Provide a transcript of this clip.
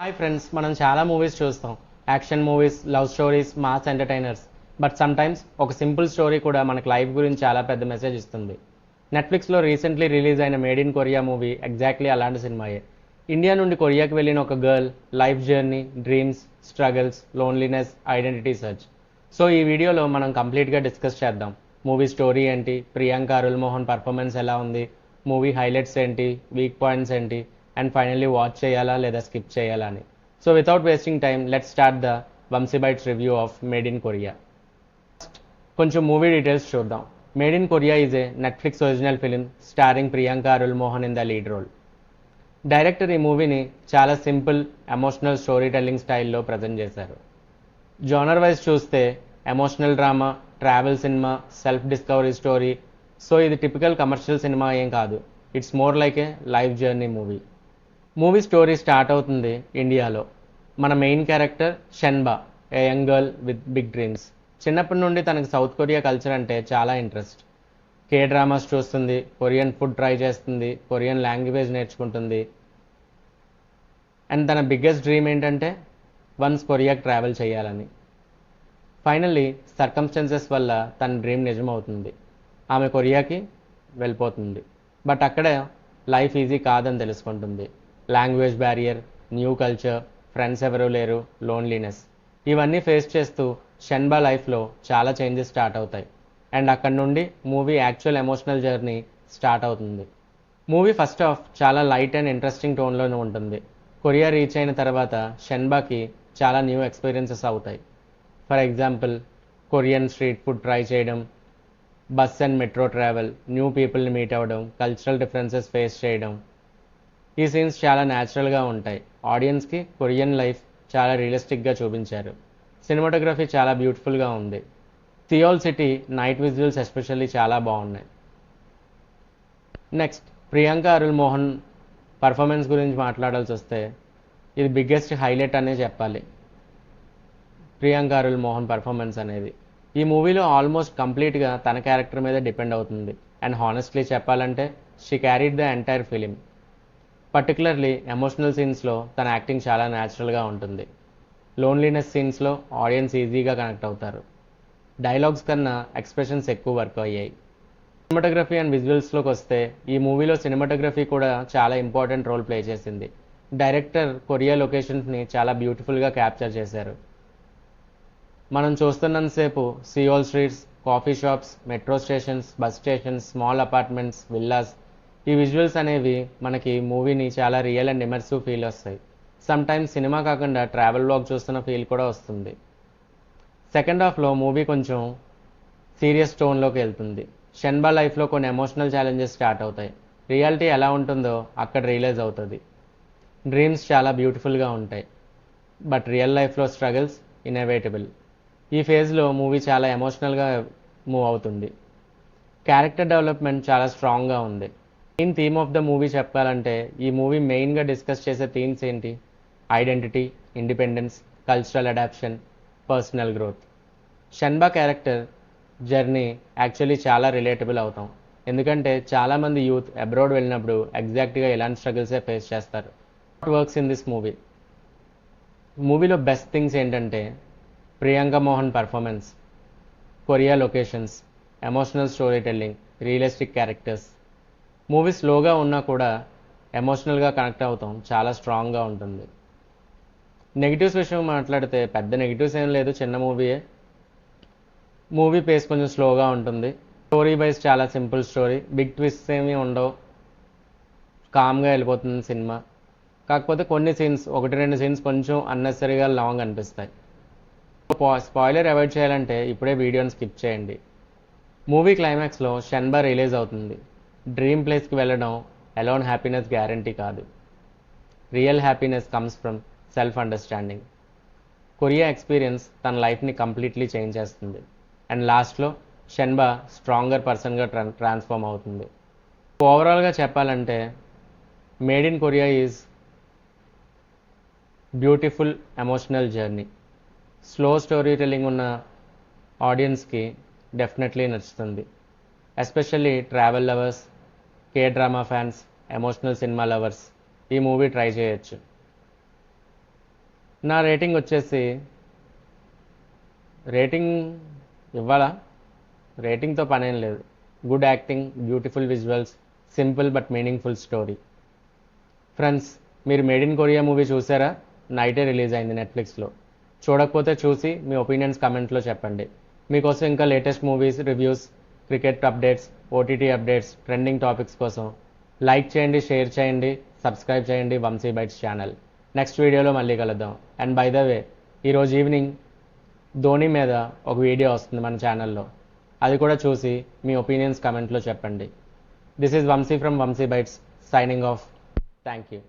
Hi friends, మనం చాలా movies చూస్తాం. Action movies, love stories, mass entertainers. But sometimes ఒక సింపుల్ స్టోరీ కూడా మనకు లైఫ్ గురించి చాలా పెద్ద మెసేజ్ ఇస్తుంది. నెట్ఫ్లిక్స్లో రీసెంట్లీ రిలీజ్ అయిన made in Korea movie exactly అలాంటి సినిమాయే. ఇండియా నుండి కొరియాకి వెళ్ళిన ఒక girl life journey, dreams, struggles, loneliness, identity search. So ఈ వీడియోలో మనం కంప్లీట్గా డిస్కస్ చేద్దాం. మూవీ స్టోరీ ఏంటి, ప్రియాంక అరుల్ మోహన్ పర్ఫార్మెన్స్ ఎలా ఉంది, మూవీ హైలైట్స్ ఏంటి, వీక్ పాయింట్స్ ఏంటి, అండ్ ఫైనల్లీ వాచ్ చేయాలా లేదా స్కిప్ చేయాలా అని. So without wasting time let's start the Vamshi bytes review of made in Korea. కొంచెం మూవీ డీటెయిల్స్ చూద్దాం. Made in Korea is a Netflix original film starring Priyanka Arul Mohan in the lead role. Director ఈ మూవీని చాలా సింపుల్ ఎమోషనల్ స్టోరీ టెల్లింగ్ స్టైల్లో present చేశారు. Genre wise చూస్తే emotional drama, travel cinema, self discovery story. So ఇది typical commercial cinema ఏం కాదు. It's more like a life journey movie. Movie story start అవుతుంది ఇండియాలో. మన main character Shenba, a young girl with big dreams. చిన్నప్పటి నుండి తనకు సౌత్ కొరియా కల్చర్ అంటే చాలా ఇంట్రెస్ట్. కే డ్రామాస్ చూస్తుంది, కొరియన్ ఫుడ్ ట్రై చేస్తుంది, కొరియన్ లాంగ్వేజ్ నేర్చుకుంటుంది. అండ్ తన బిగ్గెస్ట్ డ్రీమ్ ఏంటంటే వన్స్ కొరియాకి ట్రావెల్ చేయాలని. ఫైనల్లీ సర్కమ్స్టెన్సెస్ వల్ల తన డ్రీమ్ నిజమవుతుంది. ఆమె కొరియాకి వెళ్ళిపోతుంది. బట్ అక్కడ లైఫ్ ఈజీ కాదని తెలుసుకుంటుంది. Language barrier, new culture, friends ఎవరూ లేరు, లోన్లీనెస్, ఇవన్నీ ఫేస్ చేస్తూ షెన్బా లైఫ్లో చాలా చేంజెస్ స్టార్ట్ అవుతాయి. అండ్ అక్కడ నుండి movie actual emotional journey start అవుతుంది. మూవీ ఫస్ట్ హాఫ్ చాలా లైట్ అండ్ ఇంట్రెస్టింగ్ టోన్లోనే ఉంటుంది. కొరియా రీచ్ అయిన తర్వాత షెన్బాకి చాలా న్యూ ఎక్స్పీరియన్సెస్ అవుతాయి. For example Korean street food try చేయడం, bus and metro travel, new పీపుల్ని మీట్ అవ్వడం, కల్చరల్ డిఫరెన్సెస్ ఫేస్ చేయడం. ఈ సీన్స్ చాలా న్యాచురల్గా ఉంటాయి. ఆడియన్స్కి కొరియన్ లైఫ్ చాలా రియలిస్టిక్గా చూపించారు. సినిమాటోగ్రఫీ చాలా బ్యూటిఫుల్గా ఉంది. Seoul city night visuals especially చాలా బాగున్నాయి. నెక్స్ట్ ప్రియాంక అరుల్ మోహన్ పర్ఫార్మెన్స్ గురించి మాట్లాడాల్సి వస్తే ఇది బిగ్గెస్ట్ హైలైట్ అనే చెప్పాలి. ప్రియాంక అరుల్ మోహన్ పర్ఫార్మెన్స్ అనేది ఈ మూవీలో ఆల్మోస్ట్ కంప్లీట్గా తన క్యారెక్టర్ మీద డిపెండ్ అవుతుంది. అండ్ హానెస్ట్లీ చెప్పాలంటే she carried the entire film. Particularly emotional సీన్స్లో తన యాక్టింగ్ చాలా న్యాచురల్గా ఉంటుంది. లోన్లీనెస్ సీన్స్లో ఆడియన్స్ ఈజీగా కనెక్ట్ అవుతారు. డైలాగ్స్ కన్నా ఎక్స్ప్రెషన్స్ ఎక్కువ వర్క్ అయ్యాయి. సినిమాటోగ్రఫీ అండ్ విజువల్స్లోకి వస్తే ఈ మూవీలో సినిమాటోగ్రఫీ కూడా చాలా ఇంపార్టెంట్ రోల్ ప్లే చేసింది. డైరెక్టర్ కొరియా లొకేషన్స్ని చాలా బ్యూటిఫుల్గా క్యాప్చర్ చేశారు. మనం చూస్తున్నంతసేపు Seoul streets, coffee shops, metro stations, bus stations, small apartments, villas, ఈ విజువల్స్ అనేవి మనకి మూవీని చాలా రియల్ అండ్ ఇమర్సివ్ ఫీల్ వస్తాయి. సమ్టైమ్స్ సినిమా కాకుండా ట్రావెల్ వ్లాగ్ చూస్తున్న ఫీల్ కూడా వస్తుంది. సెకండ్ హాఫ్లో మూవీ కొంచెం సీరియస్ టోన్లోకి వెళ్తుంది. షెన్బా లైఫ్లో కొన్ని ఎమోషనల్ ఛాలెంజెస్ స్టార్ట్ అవుతాయి. రియాలిటీ ఎలా ఉంటుందో అక్కడ రియలైజ్ అవుతుంది. డ్రీమ్స్ చాలా బ్యూటిఫుల్గా ఉంటాయి, బట్ రియల్ లైఫ్లో స్ట్రగల్స్ ఇన్ఎవిటబుల్. ఈ ఫేజ్లో మూవీ చాలా ఎమోషనల్గా మూవ్ అవుతుంది. క్యారెక్టర్ డెవలప్మెంట్ చాలా స్ట్రాంగ్గా ఉంది. Main theme of the movie చెప్పాలంటే ఈ మూవీ మెయిన్గా డిస్కస్ చేసే థీమ్స్ ఏంటి? Identity, independence, cultural adaptation, personal growth. Shenba character journey actually చాలా రిలేటబుల్ అవుతాం. ఎందుకంటే చాలామంది యూత్ అబ్రాడ్ వెళ్ళినప్పుడు ఎగ్జాక్ట్గా ఇలాంటి స్ట్రగుల్సే ఫేస్ చేస్తారు. What works in this movie? మూవీలో బెస్ట్ థింగ్స్ ఏంటంటే Priyanka Mohan performance, Korea locations, emotional story telling, realistic characters. Movie స్లోగా ఉన్నా కూడా ఎమోషనల్గా కనెక్ట్ అవుతాం, చాలా స్ట్రాంగ్గా ఉంటుంది. నెగిటివ్స్ విషయం మాట్లాడితే పెద్ద నెగిటివ్స్ ఏం లేదు, చిన్న మూవీయే. మూవీ పేస్ కొంచెం స్లోగా ఉంటుంది. స్టోరీ వైజ్ చాలా సింపుల్ స్టోరీ, బిగ్ ట్విస్ట్స్ ఏమీ ఉండవు, కామ్గా వెళ్ళిపోతుంది సినిమా. కాకపోతే కొన్ని సీన్స్, ఒకటి రెండు సీన్స్ కొంచెం అన్నెసరీగా లాంగ్ అనిపిస్తాయి. స్పాయిలర్ అవాయిడ్ చేయాలంటే ఇప్పుడే వీడియోని స్కిప్ చేయండి. మూవీ క్లైమాక్స్లో షెన్బా రిలీజ్ అవుతుంది. డ్రీమ్ ప్లేస్కి వెళ్ళడం అలోన్ హ్యాపీనెస్ గ్యారంటీ కాదు. Real happiness comes from self understanding. Korea experience తన లైఫ్ని కంప్లీట్లీ చేంజ్ చేస్తుంది. అండ్ లాస్ట్లో షెన్బా స్ట్రాంగర్ పర్సన్గా ట్రాన్స్ఫార్మ్ అవుతుంది. ఓవరాల్గా చెప్పాలంటే made in Korea is beautiful emotional journey. Slow story telling ఉన్న ఆడియన్స్కి డెఫినెట్లీ నచ్చుతుంది. Especially travel lovers, K drama fans, emotional cinema lovers ఈ మూవీ ట్రై చేయొచ్చు. నా రేటింగ్ వచ్చేసి రేటింగ్ ఇవ్వాలా? రేటింగ్తో పనేం లేదు. Good acting, beautiful visuals, simple but meaningful story. Friends, మీరు మేడ్ ఇన్ కొరియా మూవీ చూసారా? నైటే రిలీజ్ అయింది నెట్ఫ్లిక్స్లో. చూడకపోతే చూసి మీ ఒపీనియన్స్ కమెంట్లో చెప్పండి. మీకోసం ఇంకా latest movies reviews, cricket updates, OTT updates, trending topics కోసం లైక్ చేయండి, షేర్ చేయండి, సబ్స్క్రైబ్ చేయండి వంశీ బైట్స్ ఛానల్. నెక్స్ట్ వీడియోలో మళ్ళీ కలుద్దాం. అండ్ బై ద వే, ఈరోజు ఈవినింగ్ ధోని మీద ఒక వీడియో వస్తుంది మన ఛానల్లో. అది కూడా చూసి మీ ఒపీనియన్స్ కమెంట్లో చెప్పండి. This is Vamshi from Vamshi bytes signing off. Thank you.